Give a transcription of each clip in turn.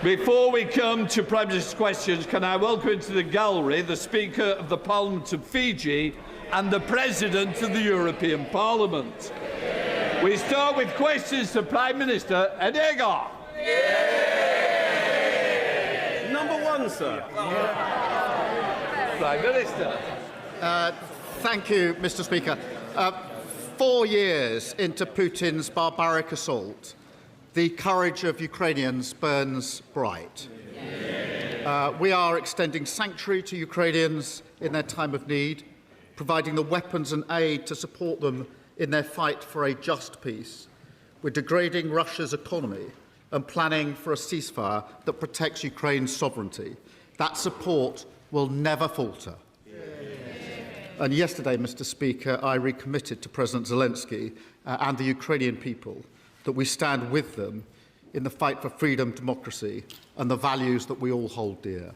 Before we come to Prime Minister's questions, can I welcome into the gallery the Speaker of the Parliament of Fiji and the President of the European Parliament. We start with questions to Prime Minister Badenoch. Number one, sir. Prime Minister. Thank you, Mr. Speaker. 4 years into Putin's barbaric assault, the courage of Ukrainians burns bright. We are extending sanctuary to Ukrainians in their time of need, providing the weapons and aid to support them in their fight for a just peace. We're degrading Russia's economy and planning for a ceasefire that protects Ukraine's sovereignty. That support will never falter. And yesterday, Mr. Speaker, I recommitted to President Zelensky and the Ukrainian people that we stand with them in the fight for freedom, democracy and the values that we all hold dear.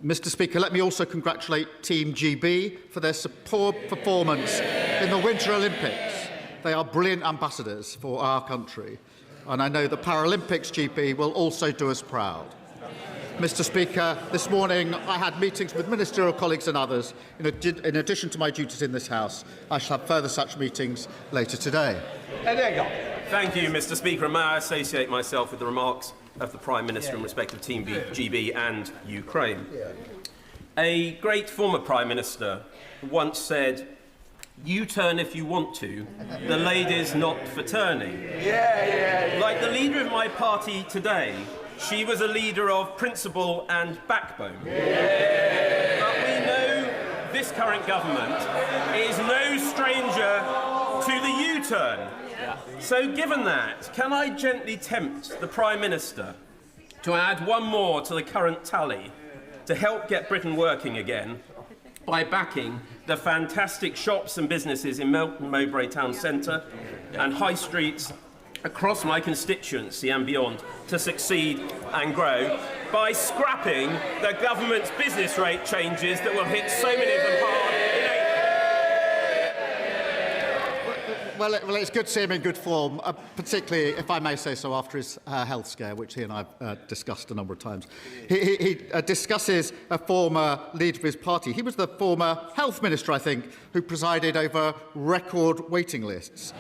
Mr. Speaker, let me also congratulate Team GB for their superb performance in the Winter Olympics. They are brilliant ambassadors for our country, and I know the Paralympics GB will also do us proud. Mr. Speaker, this morning I had meetings with ministerial colleagues and others. In addition to my duties in this House, I shall have further such meetings later today. Thank you, Mr. Speaker. And may I associate myself with the remarks of the Prime Minister in respect of Team GB and Ukraine. A great former Prime Minister once said, "U-turn if you want to, the lady's not for turning." Like the leader of my party today, she was a leader of principle and backbone. But we know this current government is no stranger to the U-turn. So given that, can I gently tempt the Prime Minister to add one more to the current tally to help get Britain working again by backing the fantastic shops and businesses in Melton Mowbray Town Centre and high streets across my constituency and beyond to succeed and grow by scrapping the government's business rate changes that will hit so many of them hard in April? Well, it's good to see him in good form, particularly, if I may say so, after his health scare, which he and I have discussed a number of times. He discusses a former leader of his party. He was the former health minister, I think, who presided over record waiting lists.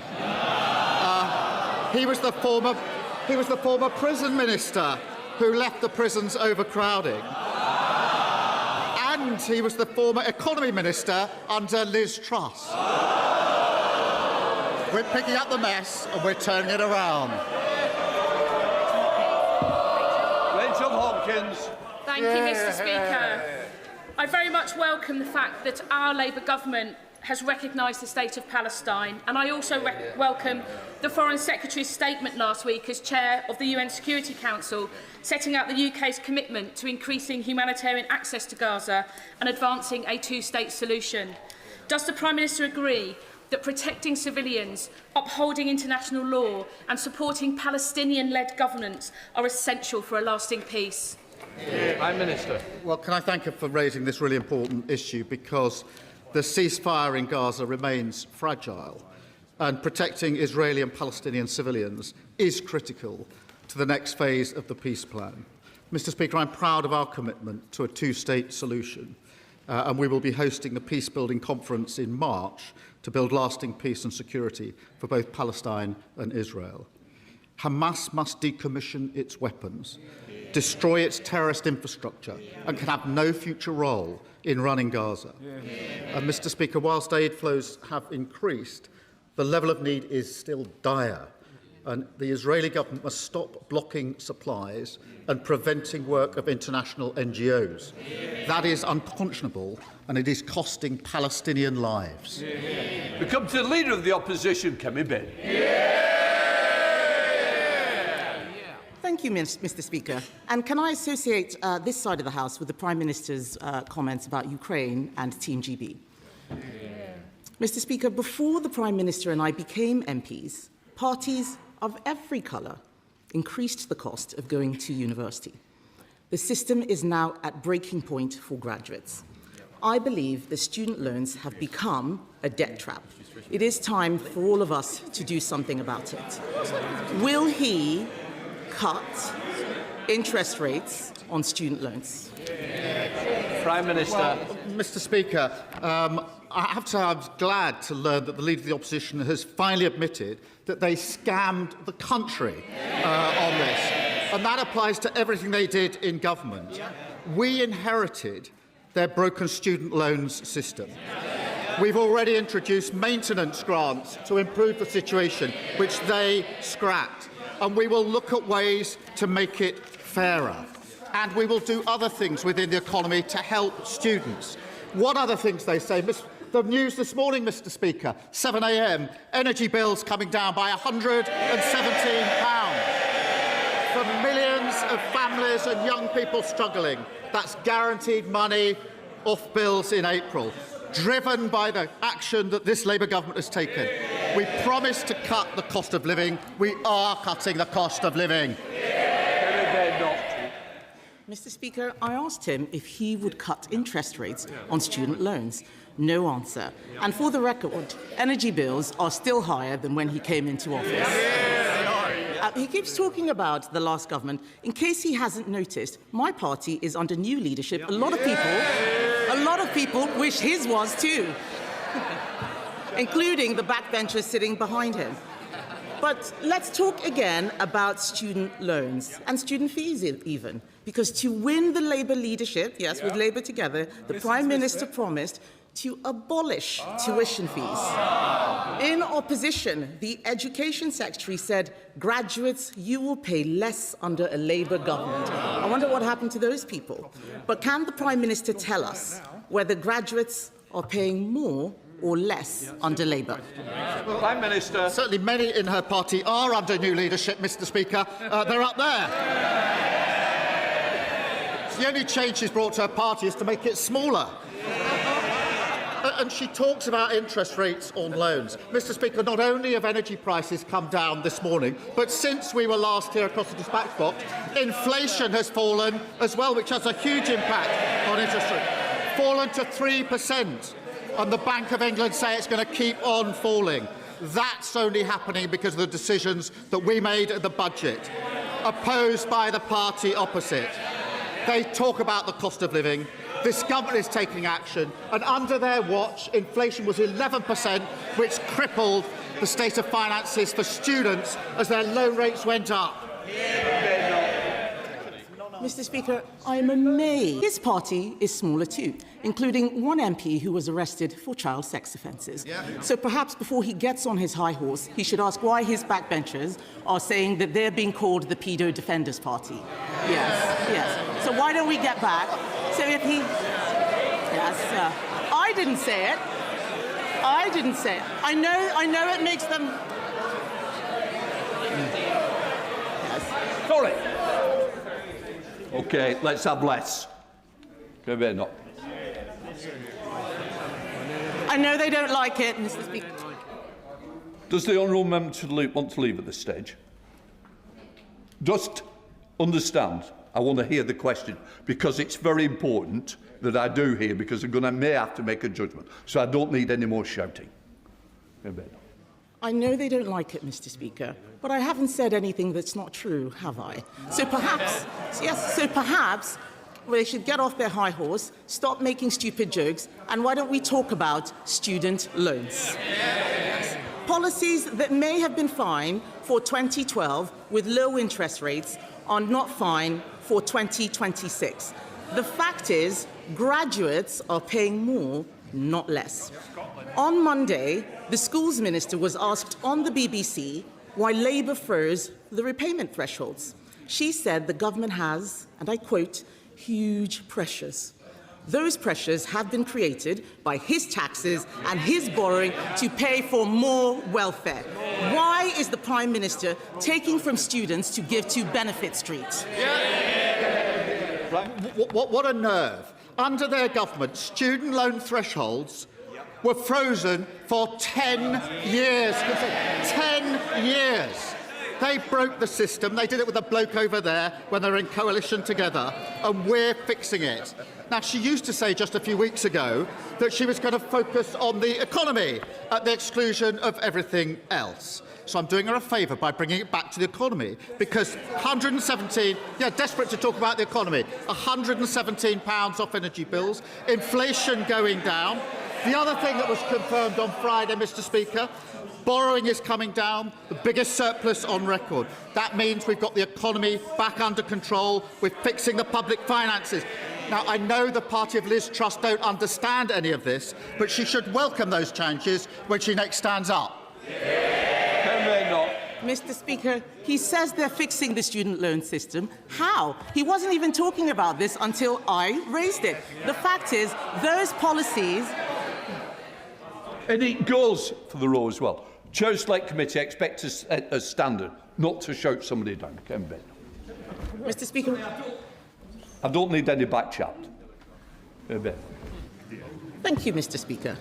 He was the former prison minister who left the prisons overcrowding. And he was the former economy minister under Liz Truss. We're picking up the mess and we're turning it around. Rachel Hopkins. Thank you, Mr. Speaker. I very much welcome the fact that our Labour government has recognised the state of Palestine, and I also welcome the Foreign Secretary's statement last week as Chair of the UN Security Council, setting out the UK's commitment to increasing humanitarian access to Gaza and advancing a two-state solution. Does the Prime Minister agree that protecting civilians, upholding international law and supporting Palestinian-led governance are essential for a lasting peace? Prime Minister. Well, can I thank her for raising this really important issue, because the ceasefire in Gaza remains fragile, and protecting Israeli and Palestinian civilians is critical to the next phase of the peace plan. Mr. Speaker, I'm proud of our commitment to a two-state solution, and we will be hosting the peace-building conference in March to build lasting peace and security for both Palestine and Israel. Hamas must decommission its weapons, destroy its terrorist infrastructure, and can have no future role in running Gaza. And Mr. Speaker, whilst aid flows have increased, the level of need is still dire, and the Israeli government must stop blocking supplies and preventing work of international NGOs. That is unconscionable, and it is costing Palestinian lives. We come to the Leader of the Opposition, Kemi Badenoch. Thank you, Mr. Speaker. And can I associate this side of the House with the Prime Minister's comments about Ukraine and Team GB? Mr. Speaker, before the Prime Minister and I became MPs, parties of every colour increased the cost of going to university. The system is now at breaking point for graduates. I believe the student loans have become a debt trap. It is time for all of us to do something about it. Will he cut interest rates on student loans? Prime Minister. Well, Mr. Speaker, I have to say I'm glad to learn that the Leader of the Opposition has finally admitted that they scammed the country on this. And that applies to everything they did in government. We inherited their broken student loans system. We've already introduced maintenance grants to improve the situation, which they scrapped. And we will look at ways to make it fairer. And we will do other things within the economy to help students. What other things they say? The news this morning, Mr. Speaker, 7 a.m, energy bills coming down by £117 for millions of families and young people struggling. That's guaranteed money off bills in April, driven by the action that this Labour government has taken. We promised to cut the cost of living. We are cutting the cost of living. Mr. Speaker, I asked him if he would cut interest rates on student loans. No answer. And for the record, energy bills are still higher than when he came into office. He keeps talking about the last government. In case he hasn't noticed, my party is under new leadership. A lot of people wish his was too, including the backbenchers sitting behind him. But let's talk again about student loans and student fees even. Because to win the Labour leadership, yes, with Labour together, the Prime Minister promised to abolish tuition fees. In opposition, the Education Secretary said, graduates, you will pay less under a Labour government. I wonder what happened to those people. But can the Prime Minister tell us whether graduates are paying more or less under Labour? Prime Minister. Certainly many in her party are under new leadership, Mr. Speaker. They're up there. The only change she's brought to her party is to make it smaller. And she talks about interest rates on loans. Mr. Speaker, not only have energy prices come down this morning, but since we were last here across the dispatch box, inflation has fallen as well, which has a huge impact on interest rates. Fallen to 3%. And the Bank of England say it's going to keep on falling. That's only happening because of the decisions that we made at the budget, opposed by the party opposite. They talk about the cost of living. This government is taking action, and under their watch, inflation was 11%, which crippled the state of finances for students as their loan rates went up. Mr. Speaker, I'm amazed. His party is smaller too, including one MP who was arrested for child sex offences. So perhaps before he gets on his high horse, he should ask why his backbenchers are saying that they're being called the Pedo Defenders Party. Yes. So why don't we get back? So if he... Yes, I didn't say it. I know it makes them... Yes. Sorry. OK, let's have less. Kemi Badenoch. I know they don't like it, Mr. Speaker. Does the honourable member want to leave at this stage? Just understand, I want to hear the question, because it's very important that I do hear, because I may have to make a judgment. So I don't need any more shouting. Kemi Badenoch. I know they don't like it, Mr. Speaker, but I haven't said anything that's not true, have I? So perhaps they should get off their high horse, stop making stupid jokes, and why don't we talk about student loans? Yes. Policies that may have been fine for 2012 with low interest rates are not fine for 2026. The fact is, graduates are paying more, not less. On Monday, the Schools Minister was asked on the BBC why Labour froze the repayment thresholds. She said the government has, and I quote, huge pressures. Those pressures have been created by his taxes and his borrowing to pay for more welfare. Why is the Prime Minister taking from students to give to Benefit Street? What a nerve. Under their government, student loan thresholds were frozen for 10 years. 10 years. They broke the system. They did it with a bloke over there when they were in coalition together, and we're fixing it. Now, she used to say just a few weeks ago that she was going to focus on the economy at the exclusion of everything else. So I'm doing her a favour by bringing it back to the economy, because 117, desperate to talk about the economy, £117 off energy bills, inflation going down. The other thing that was confirmed on Friday, Mr. Speaker, borrowing is coming down, the biggest surplus on record. That means we've got the economy back under control. We're fixing the public finances. Now, I know the party of Liz Truss don't understand any of this, but she should welcome those changes when she next stands up. Mr. Speaker, he says they're fixing the student loan system. How? He wasn't even talking about this until I raised it. The fact is, those policies... And it goes for the row as well. Chair Select Committee expects a standard, not to shout somebody down. Mr. Speaker... I don't need any back chat. Thank you, Mr. Speaker.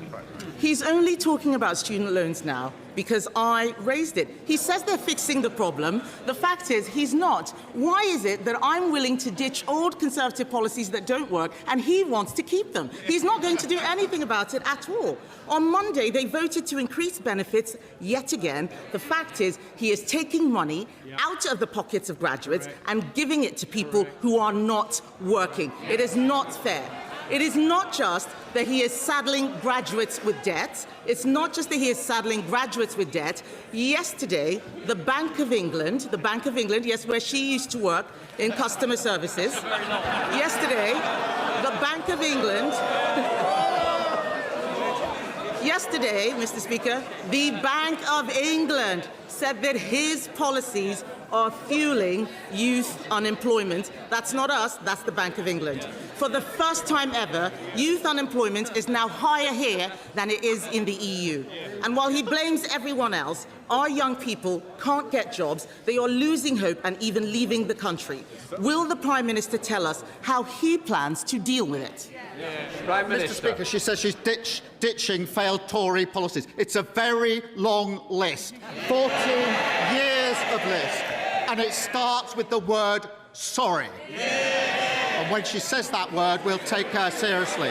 He's only talking about student loans now because I raised it. He says they're fixing the problem. The fact is, he's not. Why is it that I'm willing to ditch old Conservative policies that don't work and he wants to keep them? He's not going to do anything about it at all. On Monday, they voted to increase benefits yet again. The fact is, he is taking money out of the pockets of graduates and giving it to people who are not working. It is not fair. It is not just that he is saddling graduates with debt. It's not just that he is saddling graduates with debt. Yesterday, the Bank of England, yes, where she used to work in customer services. Yesterday, the Bank of England... Yesterday, Mr. Speaker, the Bank of England said that his policies are fueling youth unemployment. That's not us, that's the Bank of England. For the first time ever, youth unemployment is now higher here than it is in the EU. And while he blames everyone else, our young people can't get jobs, they are losing hope and even leaving the country. Will the Prime Minister tell us how he plans to deal with it? Prime Minister. Mr. Speaker, she says she's ditching failed Tory policies. It's a very long list, 14 years of list, and it starts with the word sorry. And when she says that word, we'll take her seriously.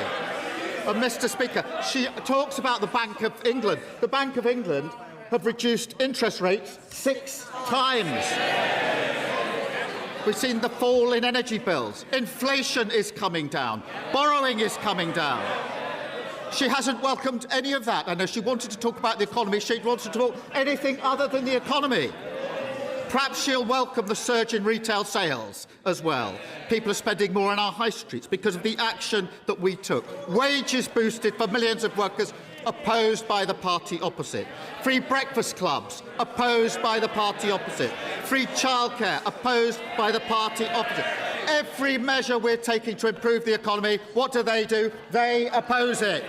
And Mr. Speaker, she talks about the Bank of England. The Bank of England have reduced interest rates 6 times. We've seen the fall in energy bills. Inflation is coming down. Borrowing is coming down. She hasn't welcomed any of that. I know she wanted to talk about the economy. She wanted to talk anything other than the economy. Perhaps she'll welcome the surge in retail sales as well. People are spending more on our high streets because of the action that we took. Wages boosted for millions of workers, opposed by the party opposite. Free breakfast clubs, opposed by the party opposite. Free childcare, opposed by the party opposite. Every measure we're taking to improve the economy, what do? They oppose it.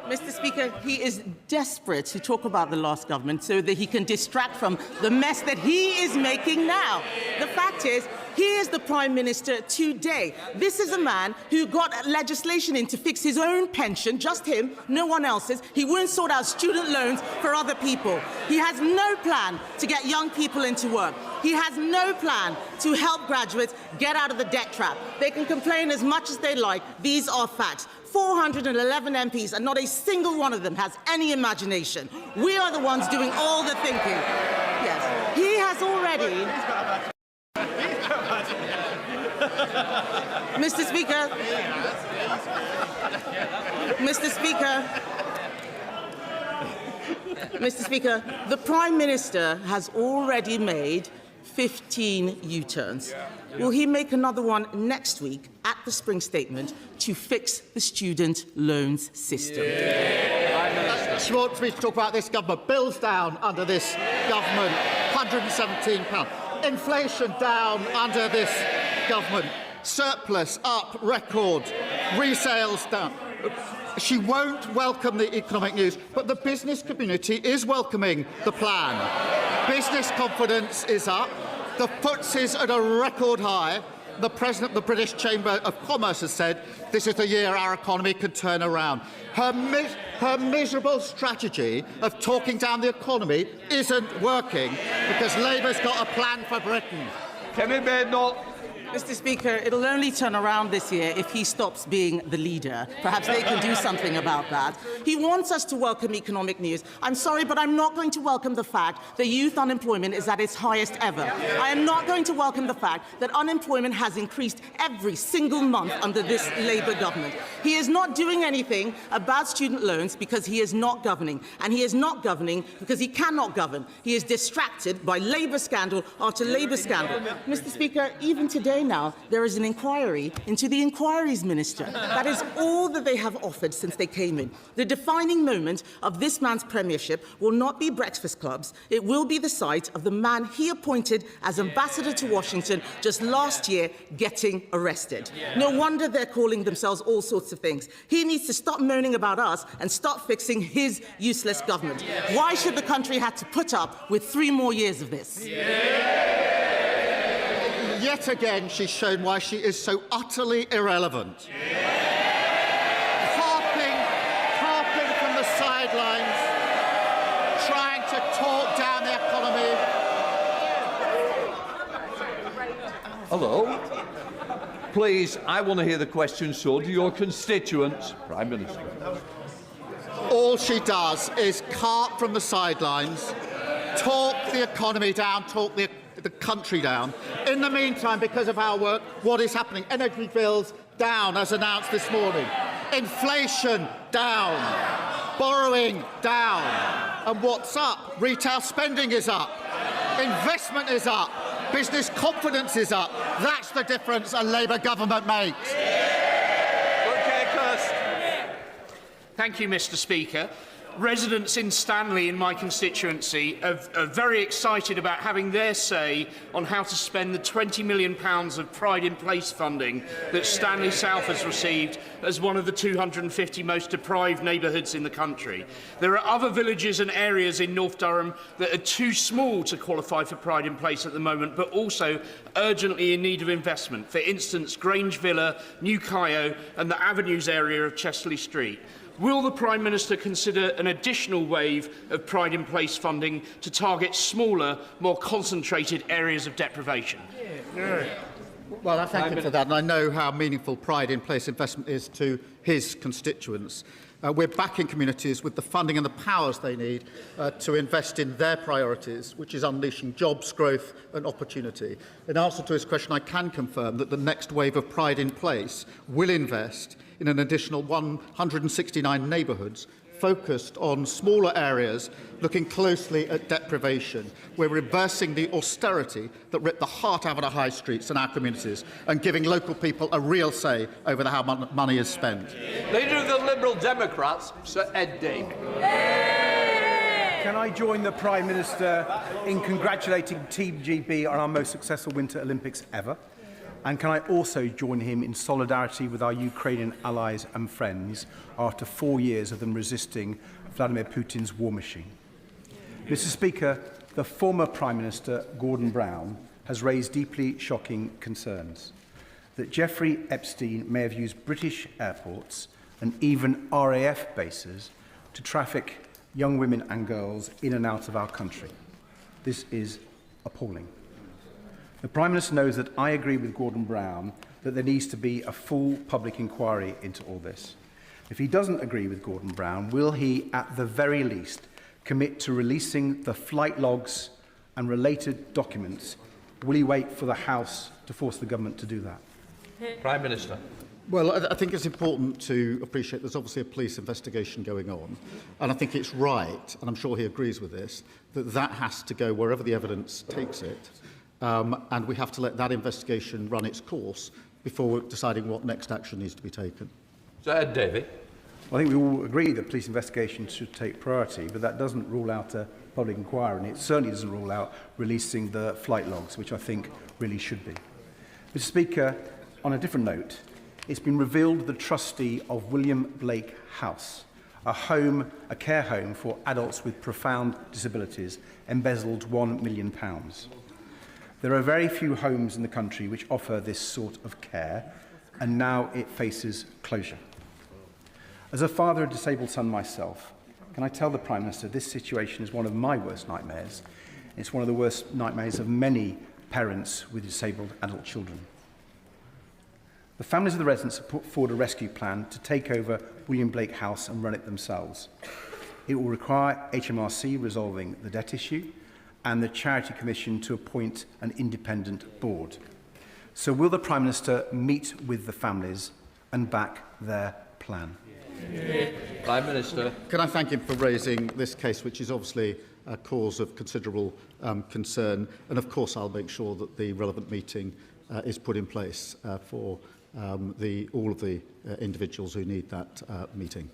Mr. Speaker, he is desperate to talk about the last government so that he can distract from the mess that he is making now. The fact is, he is the Prime Minister today. This is a man who got legislation in to fix his own pension, just him, no one else's. He won't sort out student loans for other people. He has no plan to get young people into work. He has no plan to help graduates get out of the debt trap. They can complain as much as they like. These are facts. 411 MPs, and not a single one of them has any imagination. We are the ones doing all the thinking. Yes, he has already... Mr. Speaker, Mr. Speaker, the Prime Minister has already made 15 U-turns. Will he make another one next week at the Spring Statement to fix the student loans system? She wants me to talk about this government. Bills down under this government, £117. Inflation down under this government. Surplus up, record. Resales down. She won't welcome the economic news, but the business community is welcoming the plan. Business confidence is up. The FTSE's at a record high. the President of the British Chamber of Commerce has said this is the year our economy could turn around. Her miserable strategy of talking down the economy isn't working because Labour's got a plan for Britain. Kemi Badenoch. Mr. Speaker, it'll only turn around this year if he stops being the leader. Perhaps they can do something about that. He wants us to welcome economic news. I'm sorry, but I'm not going to welcome the fact that youth unemployment is at its highest ever. I am not going to welcome the fact that unemployment has increased every single month under this Labour government. He is not doing anything about student loans because he is not governing. And he is not governing because he cannot govern. He is distracted by Labour scandal after Labour scandal. Mr. Speaker, even today now, there is an inquiry into the Inquiries Minister. That is all that they have offered since they came in. The defining moment of this man's premiership will not be breakfast clubs. It will be the sight of the man he appointed as ambassador to Washington just last year getting arrested. No wonder they're calling themselves all sorts of things. He needs to stop moaning about us and start fixing his useless government. Why should the country have to put up with 3 more years of this? Yet again, she's shown why she is so utterly irrelevant. Harping from the sidelines, trying to talk down the economy. Hello. Please, I want to hear the question. So do your constituents, Prime Minister. All she does is carp from the sidelines, talk the economy down, talk the country down. In the meantime, because of our work, what is happening? Energy bills down, as announced this morning. Inflation down. Borrowing down. And what's up? Retail spending is up. Investment is up. Business confidence is up. That's the difference a Labour government makes. Thank you, Mr. Speaker. Residents in Stanley, in my constituency, are very excited about having their say on how to spend the £20 million of Pride in Place funding that Stanley South has received as one of the 250 most deprived neighbourhoods in the country. There are other villages and areas in North Durham that are too small to qualify for Pride in Place at the moment, but also urgently in need of investment. For instance, Grange Villa, New Kyo and the Avenues area of Chesterley Street. Will the Prime Minister consider an additional wave of Pride in Place funding to target smaller, more concentrated areas of deprivation? Well, I thank him for that, and I know how meaningful Pride in Place investment is to his constituents. We're backing communities with the funding and the powers they need to invest in their priorities, which is unleashing jobs, growth and opportunity. In answer to his question, I can confirm that the next wave of Pride in Place will invest in an additional 169 neighbourhoods focused on smaller areas, looking closely at deprivation. We're reversing the austerity that ripped the heart out of our high streets and our communities and giving local people a real say over how money is spent. Leader of the Liberal Democrats, Sir Ed Davey. Can I join the Prime Minister in congratulating Team GB on our most successful Winter Olympics ever? And can I also join him in solidarity with our Ukrainian allies and friends after 4 years of them resisting Vladimir Putin's war machine? Mr. Speaker, the former Prime Minister, Gordon Brown, has raised deeply shocking concerns that Jeffrey Epstein may have used British airports and even RAF bases to traffic young women and girls in and out of our country. This is appalling. The Prime Minister knows that I agree with Gordon Brown that there needs to be a full public inquiry into all this. If he doesn't agree with Gordon Brown, will he, at the very least, commit to releasing the flight logs and related documents? Will he wait for the House to force the government to do that? Prime Minister. Well, I think it's important to appreciate there's obviously a police investigation going on, and I think it's right, and I'm sure he agrees with this, that that has to go wherever the evidence takes it. And we have to let that investigation run its course before deciding what next action needs to be taken. Sir Ed Davey. I think we all agree that police investigations should take priority, but that doesn't rule out a public inquiry, and it certainly doesn't rule out releasing the flight logs, which I think really should be. Mr. Speaker, on a different note, it's been revealed the trustee of William Blake House, a care home for adults with profound disabilities, embezzled £1 million. There are very few homes in the country which offer this sort of care, and now it faces closure. As a father of a disabled son myself, can I tell the Prime Minister this situation is one of my worst nightmares. It's one of the worst nightmares of many parents with disabled adult children. The families of the residents have put forward a rescue plan to take over William Blake House and run it themselves. It will require HMRC resolving the debt issue and the Charity Commission to appoint an independent board. So will the Prime Minister meet with the families and back their plan? Prime Minister. Can I thank him for raising this case, which is obviously a cause of considerable concern, and of course I'll make sure that the relevant meeting is put in place for all of the individuals who need that meeting.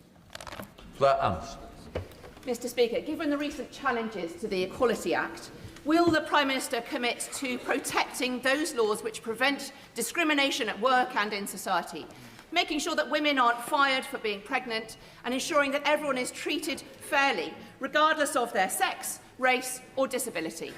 Mr. Speaker, given the recent challenges to the Equality Act, will the Prime Minister commit to protecting those laws which prevent discrimination at work and in society, making sure that women aren't fired for being pregnant and ensuring that everyone is treated fairly, regardless of their sex, race or disability?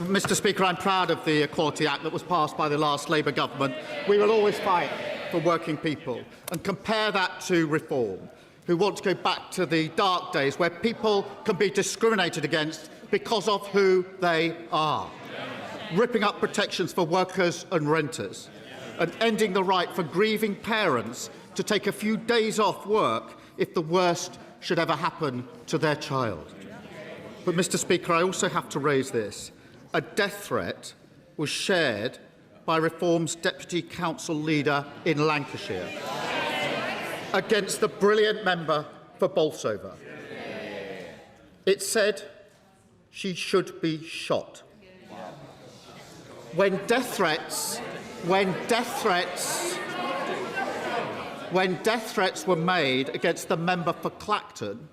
Mr. Speaker, I'm proud of the Equality Act that was passed by the last Labour government. We will always fight for working people, and compare that to Reform, who want to go back to the dark days where people can be discriminated against because of who they are, ripping up protections for workers and renters, and ending the right for grieving parents to take a few days off work if the worst should ever happen to their child. But, Mr. Speaker, I also have to raise this. A death threat was shared by Reform's Deputy Council Leader in Lancashire against the brilliant member for Bolsover. It said she should be shot. When death threats were made against the member for Clacton,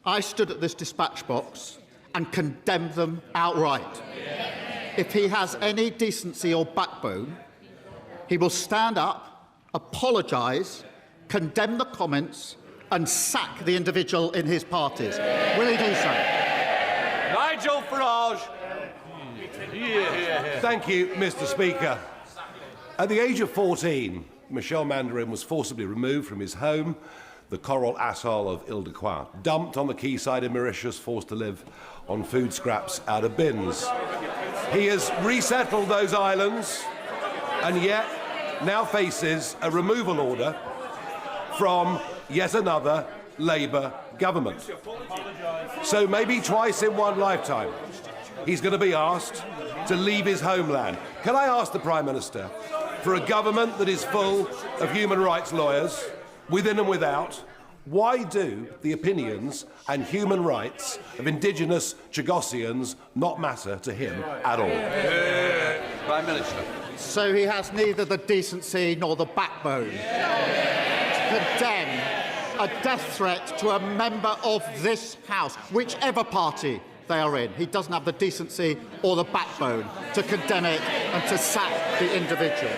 I stood at this dispatch box and condemned them outright. If he has any decency or backbone, he will stand up, apologise, condemn the comments and sack the individual in his parties. Will he do so? Nigel Farage. Thank you, Mr. Speaker. At the age of 14, Michel Mandarin was forcibly removed from his home, the coral atoll of Ile-de-Quoi, dumped on the quayside in Mauritius, forced to live on food scraps out of bins. He has resettled those islands and yet now faces a removal order from yet another Labour government. So maybe twice in one lifetime, he's going to be asked to leave his homeland. Can I ask the Prime Minister, for a government that is full of human rights lawyers, within and without, why do the opinions and human rights of Indigenous Chagossians not matter to him at all? Prime Minister. So he has neither the decency nor the backbone to condemn a death threat to a member of this House, whichever party they are in. He doesn't have the decency or the backbone to condemn it and to sack the individual.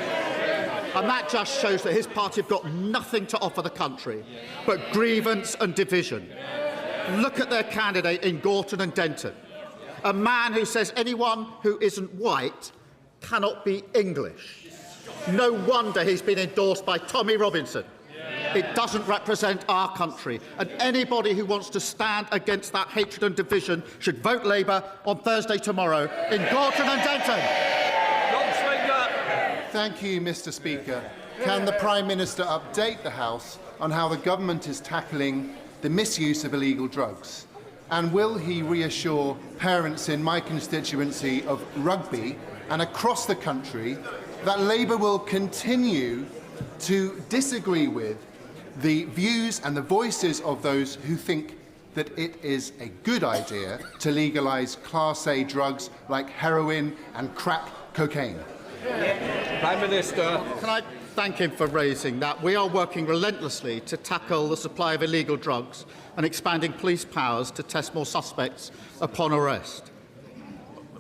And that just shows that his party have got nothing to offer the country but grievance and division. Look at their candidate in Gorton and Denton, a man who says anyone who isn't white cannot be English. No wonder he's been endorsed by Tommy Robinson. It doesn't represent our country, and anybody who wants to stand against that hatred and division should vote Labour on Thursday tomorrow in Gorton and Denton. Thank you, Mr. Speaker. Can the Prime Minister update the House on how the government is tackling the misuse of illegal drugs? And will he reassure parents in my constituency of Rugby and across the country that Labour will continue to disagree with the views and the voices of those who think that it is a good idea to legalise Class A drugs like heroin and crack cocaine? Prime Minister. Can I thank him for raising that? We are working relentlessly to tackle the supply of illegal drugs and expanding police powers to test more suspects upon arrest.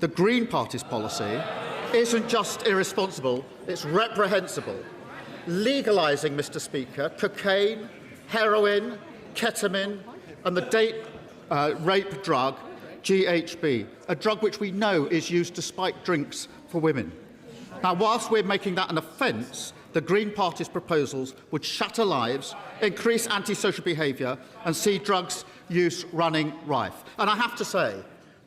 The Green Party's policy isn't just irresponsible, it's reprehensible. Legalising, Mr. Speaker, cocaine, heroin, ketamine and the date rape drug, GHB, a drug which we know is used to spike drinks for women. Now, whilst we're making that an offence, the Green Party's proposals would shatter lives, increase antisocial behaviour and see drugs use running rife. And I have to say,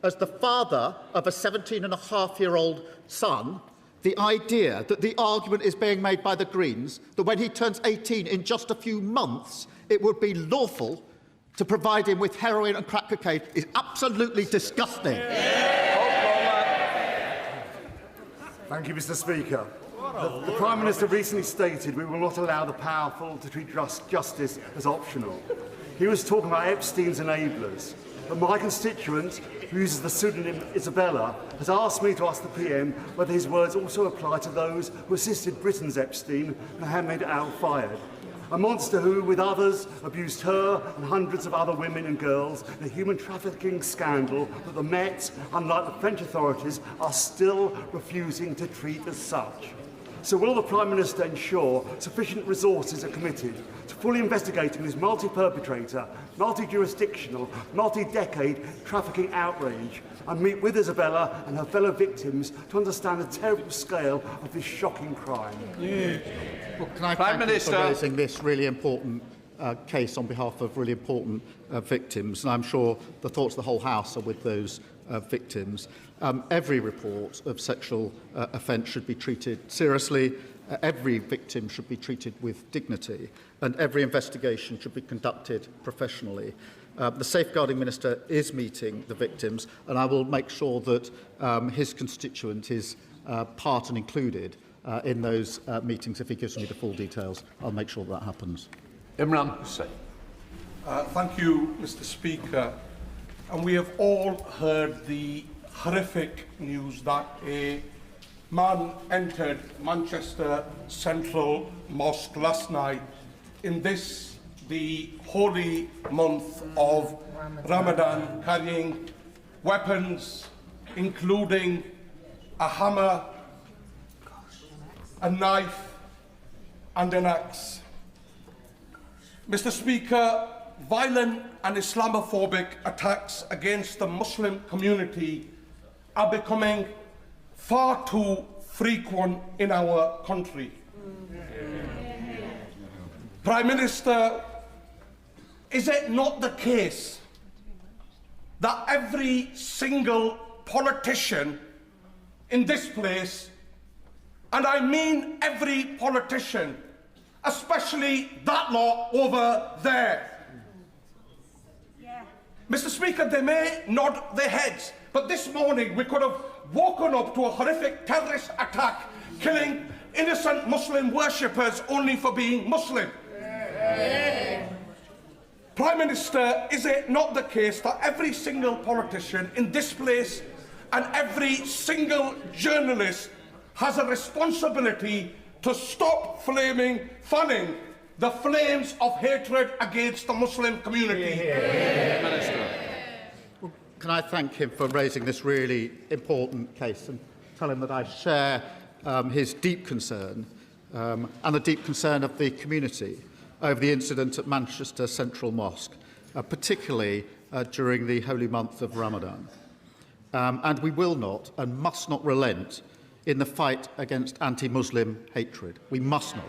as the father of a 17-and-a-half-year-old son, the idea that the argument is being made by the Greens that when he turns 18 in just a few months, it would be lawful to provide him with heroin and crack cocaine is absolutely disgusting. Thank you, Mr. Speaker. The Prime Minister recently stated we will not allow the powerful to treat justice as optional. He was talking about Epstein's enablers. But my constituent, who uses the pseudonym Isabella, has asked me to ask the PM whether his words also apply to those who assisted Britain's Epstein and Hamid al-Fayed, a monster who, with others, abused her and hundreds of other women and girls in a human trafficking scandal that the Met, unlike the French authorities, are still refusing to treat as such. So will the Prime Minister ensure sufficient resources are committed to fully investigating this multi-perpetrator, multi-jurisdictional, multi-decade trafficking outrage and meet with Isabella and her fellow victims to understand the terrible scale of this shocking crime? Well, can I thank you for raising this really important case on behalf of really important victims, and I'm sure the thoughts of the whole House are with those victims. Every report of sexual offence should be treated seriously, every victim should be treated with dignity, and every investigation should be conducted professionally. The Safeguarding Minister is meeting the victims, and I will make sure that his constituent is part and included in those meetings. If he gives me the full details, I'll make sure that happens. Imran Hussain. Thank you, Mr. Speaker. And we have all heard the horrific news that a man entered Manchester Central Mosque last night in this, the holy month of Ramadan, carrying weapons, including a hammer, a knife and an axe. Mr. Speaker, violent and Islamophobic attacks against the Muslim community are becoming far too frequent in our country. Prime Minister, is it not the case that every single politician in this place, and I mean every politician, especially that lot over there, Mr. Speaker, they may nod their heads, but this morning we could have woken up to a horrific terrorist attack, killing innocent Muslim worshippers only for being Muslim. Prime Minister, is it not the case that every single politician in this place and every single journalist has a responsibility to stop fanning the flames of hatred against the Muslim community? Well, can I thank him for raising this really important case and tell him that I share his deep concern and the deep concern of the community over the incident at Manchester Central Mosque, particularly during the holy month of Ramadan. And we will not and must not relent in the fight against anti-Muslim hatred. We must not.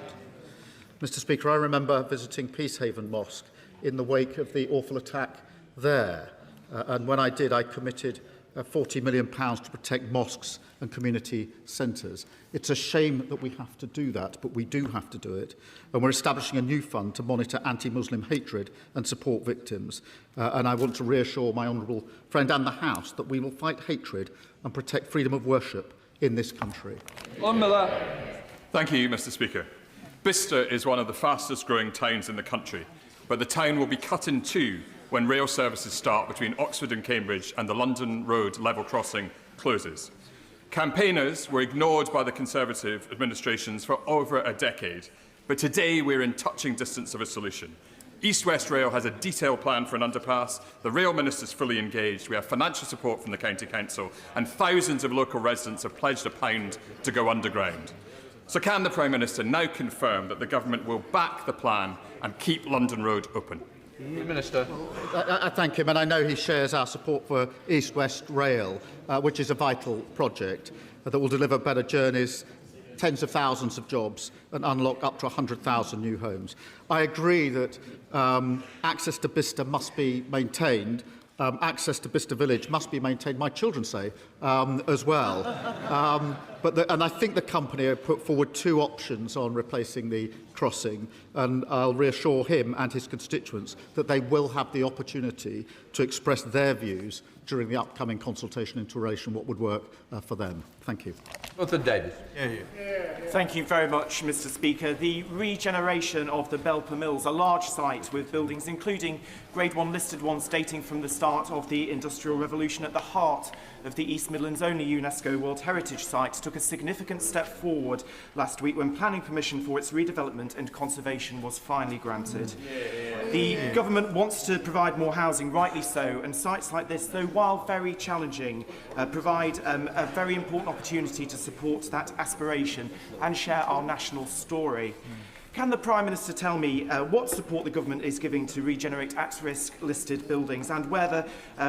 Mr. Speaker, I remember visiting Peacehaven Mosque in the wake of the awful attack there. And when I did, I committed £40 million to protect mosques and community centres. It's a shame that we have to do that, but we do have to do it. And we're establishing a new fund to monitor anti-Muslim hatred and support victims. And I want to reassure my honourable friend and the House that we will fight hatred and protect freedom of worship in this country. Thank you, Mr. Speaker. Bicester is one of the fastest growing towns in the country, but the town will be cut in two when rail services start between Oxford and Cambridge and the London Road level crossing closes. Campaigners were ignored by the Conservative administrations for over a decade, but today we're in touching distance of a solution. East West Rail has a detailed plan for an underpass, the Rail Minister is fully engaged, we have financial support from the County Council, and thousands of local residents have pledged £1 to go underground. So can the Prime Minister now confirm that the Government will back the plan and keep London Road open? Minister. I thank him, and I know he shares our support for East-West Rail, which is a vital project that will deliver better journeys, tens of thousands of jobs, and unlock up to 100,000 new homes. I agree that access to Bicester must be maintained. Access to Bicester Village must be maintained, my children say, as well. And I think the company have put forward 2 options on replacing the crossing, and I'll reassure him and his constituents that they will have the opportunity to express their views during the upcoming consultation into relation what would work for them. Thank you. Davis. Thank you very much, Mr. Speaker. The regeneration of the Belper Mills, a large site with buildings including Grade 1 listed ones dating from the start of the Industrial Revolution at the heart of the East Midlands' only UNESCO World Heritage Site, took a significant step forward last week when planning permission for its redevelopment and conservation was finally granted. The government wants to provide more housing, rightly so, and sites like this, though while very challenging, provide a very important opportunity to support that aspiration and share our national story. Can the Prime Minister tell me what support the government is giving to regenerate at-risk listed buildings, and whether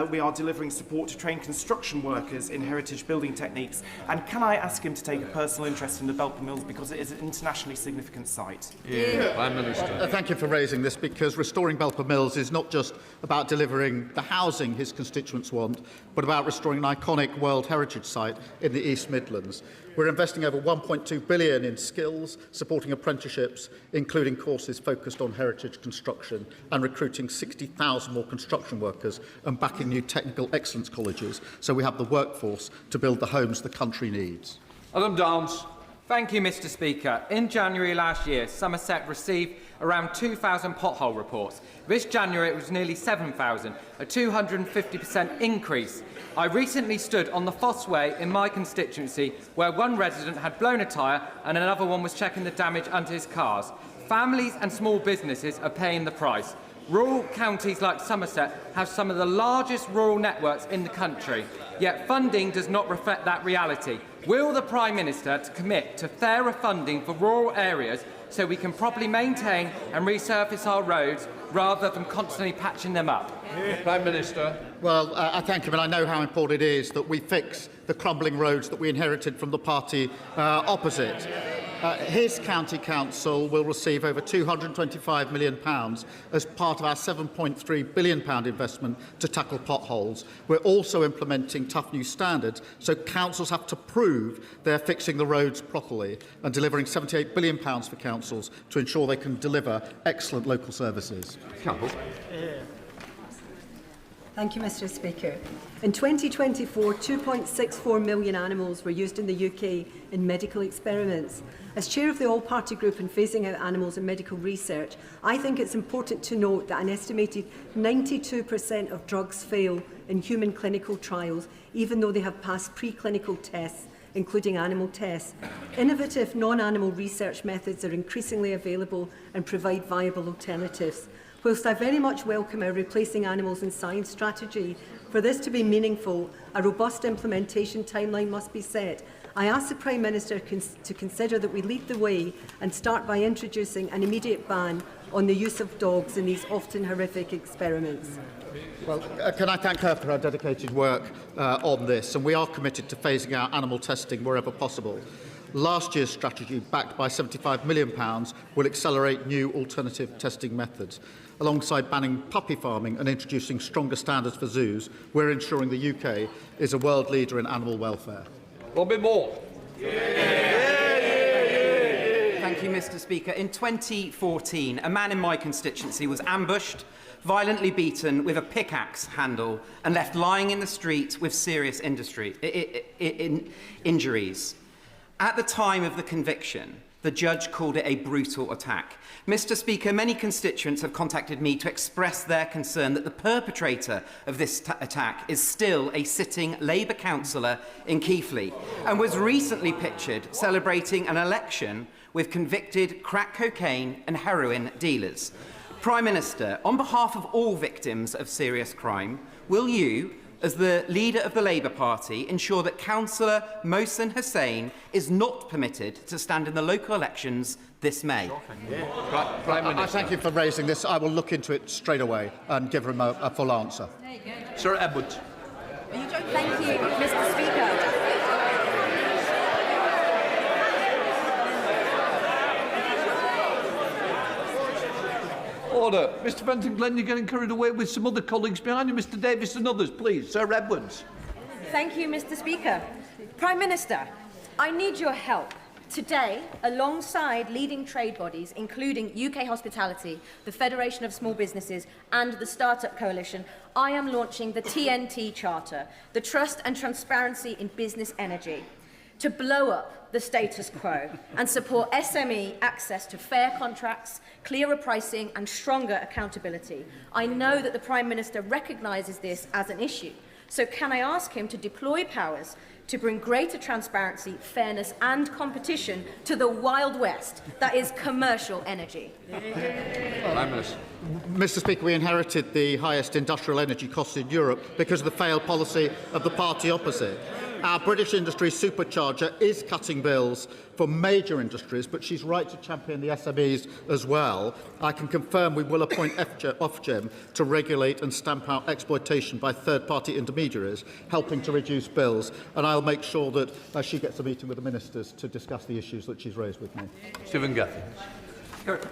we are delivering support to train construction workers in heritage building techniques? And can I ask him to take a personal interest in the Belper Mills because it is an internationally significant site? Prime Minister. Thank you for raising this, because restoring Belper Mills is not just about delivering the housing his constituents want, but about restoring an iconic World Heritage Site in the East Midlands. We're investing over £1.2 billion in skills, supporting apprenticeships, including courses focused on heritage construction, and recruiting 60,000 more construction workers and backing new technical excellence colleges, so we have the workforce to build the homes the country needs. Adam Downs. Thank you, Mr. Speaker. In January last year, Somerset received around 2,000 pothole reports. This January it was nearly 7,000, a 250% increase. I recently stood on the Fossway in my constituency where one resident had blown a tyre and another one was checking the damage under his cars. Families and small businesses are paying the price. Rural counties like Somerset have some of the largest rural networks in the country, yet funding does not reflect that reality. Will the Prime Minister commit to fairer funding for rural areas so we can properly maintain and resurface our roads rather than constantly patching them up? Prime Minister. Well, I thank him, and I know how important it is that we fix the crumbling roads that we inherited from the party opposite. His county council will receive over £225 million as part of our £7.3 billion investment to tackle potholes. We're also implementing tough new standards, so councils have to prove they're fixing the roads properly, and delivering £78 billion for councils to ensure they can deliver excellent local services. Campbell. Thank you, Mr. Speaker. In 2024, 2.64 million animals were used in the UK in medical experiments. As chair of the all-party group in phasing out animals in medical research, I think it's important to note that an estimated 92% of drugs fail in human clinical trials, even though they have passed preclinical tests, including animal tests. Innovative non-animal research methods are increasingly available and provide viable alternatives. Whilst I very much welcome our replacing animals in science strategy, for this to be meaningful, a robust implementation timeline must be set. I ask the Prime Minister to consider that we lead the way and start by introducing an immediate ban on the use of dogs in these often horrific experiments. Well, can I thank her for her dedicated work on this, and we are committed to phasing out animal testing wherever possible. Last year's strategy, backed by £75 million, will accelerate new alternative testing methods. Alongside banning puppy farming and introducing stronger standards for zoos, we're ensuring the UK is a world leader in animal welfare. Robin Moore. Thank you, Mr. Speaker. In 2014, a man in my constituency was ambushed, violently beaten with a pickaxe handle and left lying in the street with serious injuries. At the time of the conviction, the judge called it a brutal attack. Mr. Speaker, many constituents have contacted me to express their concern that the perpetrator of this attack is still a sitting Labour councillor in Keighley and was recently pictured celebrating an election with convicted crack cocaine and heroin dealers. Prime Minister, on behalf of all victims of serious crime, will you, as the leader of the Labour Party, ensure that Councillor Mohsen Hussain is not permitted to stand in the local elections this May? I thank you for raising this. I will look into it straight away and give him a full answer. Sir Edwards. Thank you, Mr. Speaker. Order. Mr Benton Glenn, you're getting carried away with some other colleagues behind you. Mr Davis and others, please. Sir Edwards. Thank you, Mr. Speaker. Prime Minister, I need your help. Today, alongside leading trade bodies, including UK Hospitality, the Federation of Small Businesses and the Startup Coalition, I am launching the TNT Charter, the Trust and Transparency in Business Energy, to blow up the status quo and support SME access to fair contracts, clearer pricing and stronger accountability. I know that the Prime Minister recognises this as an issue, so can I ask him to deploy powers to bring greater transparency, fairness and competition to the Wild West that is commercial energy? Mr Speaker, we inherited the highest industrial energy costs in Europe because of the failed policy of the party opposite. Our British industry supercharger is cutting bills for major industries, but she's right to champion the SMEs as well. I can confirm we will appoint Ofgem to regulate and stamp out exploitation by third-party intermediaries, helping to reduce bills, and I'll make sure that she gets a meeting with the ministers to discuss the issues that she's raised with me. Stephen Gaffney.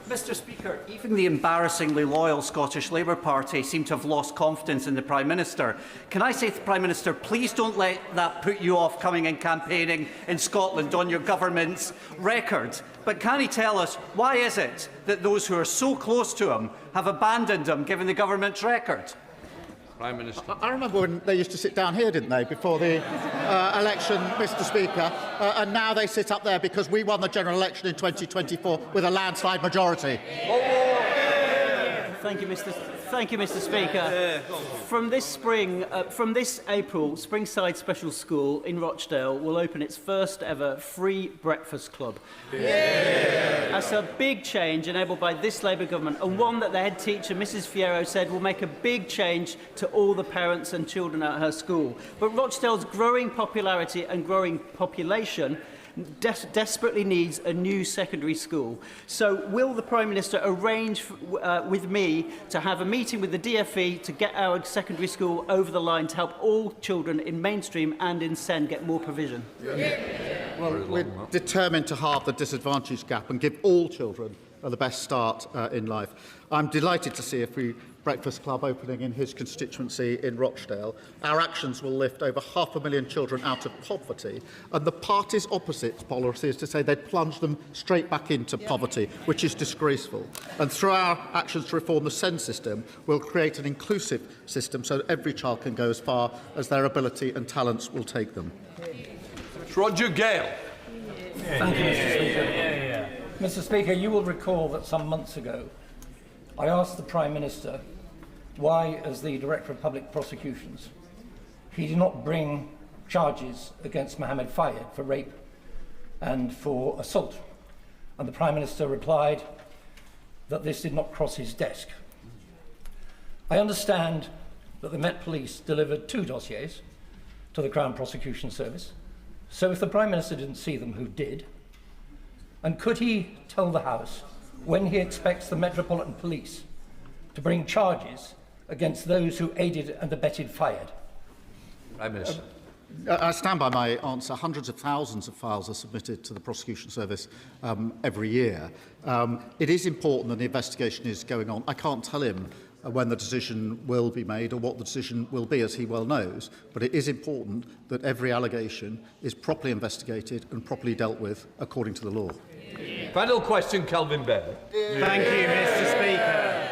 Mr Speaker, even the embarrassingly loyal Scottish Labour Party seem to have lost confidence in the Prime Minister. Can I say to the Prime Minister, please don't let that put you off coming and campaigning in Scotland on your government's record. But can he tell us why is it that those who are so close to him have abandoned him, given the government's record? Prime Minister. I remember when they used to sit down here, didn't they, before the election, Mr Speaker, and now they sit up there because we won the general election in 2024 with a landslide majority. Thank you, Mr Speaker. From this April, Springside Special School in Rochdale will open its first ever free breakfast club. That's a big change enabled by this Labour government, and one that the head teacher, Mrs Fierro, said will make a big change to all the parents and children at her school. But Rochdale's growing popularity and growing population desperately needs a new secondary school. So will the Prime Minister arrange with me to have a meeting with the DFE to get our secondary school over the line to help all children in mainstream and in SEN get more provision? Well, we're determined to halve the disadvantage gap and give all children the best start in life. I'm delighted to see a free breakfast club opening in his constituency in Rochdale. Our actions will lift over 500,000 children out of poverty, and the party's opposite policy is to say they'd plunge them straight back into poverty, which is disgraceful. And through our actions to reform the SEN system, we'll create an inclusive system so that every child can go as far as their ability and talents will take them. Roger Gale. Thank you, Mr Speaker. Mr Speaker, you will recall that some months ago I asked the Prime Minister why, as the Director of Public Prosecutions, he did not bring charges against Mohammed Fayed for rape and for assault. And the Prime Minister replied that this did not cross his desk. I understand that the Met Police delivered 2 dossiers to the Crown Prosecution Service. So if the Prime Minister didn't see them, who did? And could he tell the House when he expects the Metropolitan Police to bring charges against those who aided and abetted Fayed? Prime Minister. I stand by my answer. Hundreds of thousands of files are submitted to the prosecution service every year. It is important that the investigation is going on. I can't tell him when the decision will be made or what the decision will be, as he well knows, but it is important that every allegation is properly investigated and properly dealt with according to the law. Final question, Kelvin Bell. Thank you, Mr Speaker.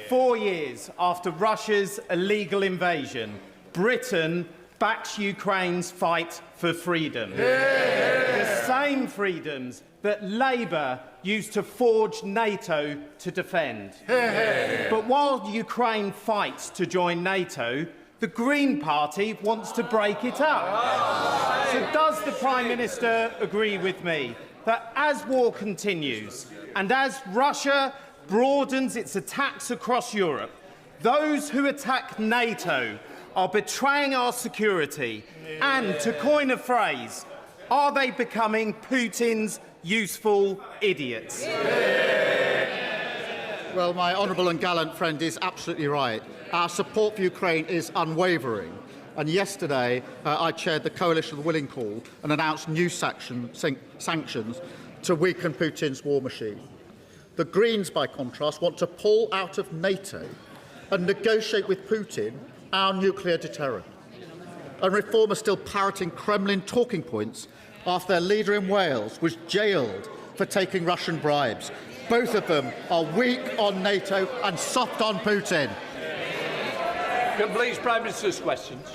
4 years after Russia's illegal invasion, Britain backs Ukraine's fight for freedom. The same freedoms that Labour used to forge NATO to defend. But while Ukraine fights to join NATO, the Green Party wants to break it up. So does the Prime Minister agree with me that as war continues and as Russia broadens its attacks across Europe, those who attack NATO are betraying our security? And, to coin a phrase, are they becoming Putin's useful idiots? Well, my honourable and gallant friend is absolutely right. Our support for Ukraine is unwavering. And yesterday, I chaired the Coalition of the Willing Call and announced new sanctions to weaken Putin's war machine. The Greens, by contrast, want to pull out of NATO and negotiate with Putin our nuclear deterrent. And Reform are still parroting Kremlin talking points after their leader in Wales was jailed for taking Russian bribes. Both of them are weak on NATO and soft on Putin. Completes Prime Minister's questions.